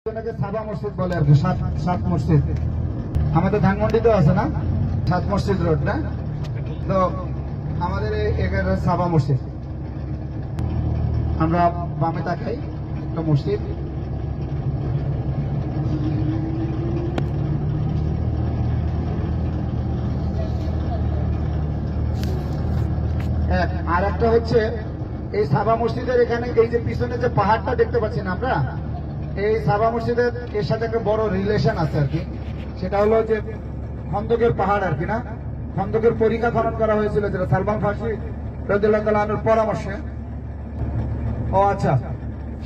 সাবা মসজিদ বলে আর কি, সাত মসজিদ আমাদের ধানমন্ডিতেও আছে না, সাত মসজিদ রোড না, তো আমাদের এখানে সাবা মসজিদ। আমরা বামে তাকাই একটা মসজিদ, আর একটা হচ্ছে এই সাবা মসজিদের এখানে এই যে পিছনে যে পাহাড়টা দেখতে পাচ্ছেন আমরা, এই সাবা মসজিদের এর সাথে একটা বড় রিলেশন আছে আর কি। সেটা হলো যে খন্দকের পাহাড় আর কি না, খন্দকের পরীক্ষা খনন করা হয়েছিল যেটা সালমান ফার্সি রাদিয়াল্লাহু তাআলা আনহুর পরামর্শে। ও আচ্ছা,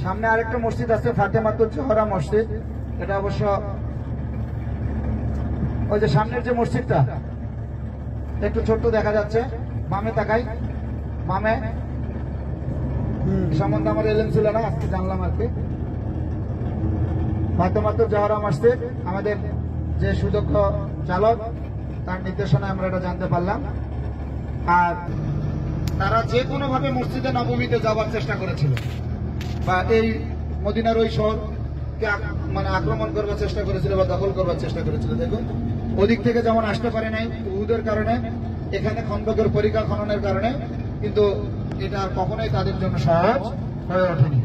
সামনে আরেকটা মসজিদ আছে ফাতেমাতুজ জোহরা মসজিদ, এটা অবশ্য ওই যে সামনের যে মসজিদটা একটু ছোট্ট দেখা যাচ্ছে, বামে তাকাই, বামে সম্বন্ধে আমার এলেন ছিল না, আজকে জানলাম আর কি। ফাতেমাতুজ জোহরা মসজিদ আমাদের যে সুদক্ষ চালক তার নির্দেশনায় আমরা এটা জানতে পারলাম। আর তারা যে কোনো ভাবে মসজিদে নববীতে যাওয়ার চেষ্টা করেছিল, বা এই মদিনার ওই শহরকে মানে আক্রমণ করবার চেষ্টা করেছিল বা দখল করবার চেষ্টা করেছিল। দেখুন ওদিক থেকে যেমন আসতে পারে নাই উহুদের কারণে, এখানে খন্দকের পরীক্ষা খননের কারণে, কিন্তু এটা আর কখনোই তাদের জন্য সহজ হয়ে ওঠেনি।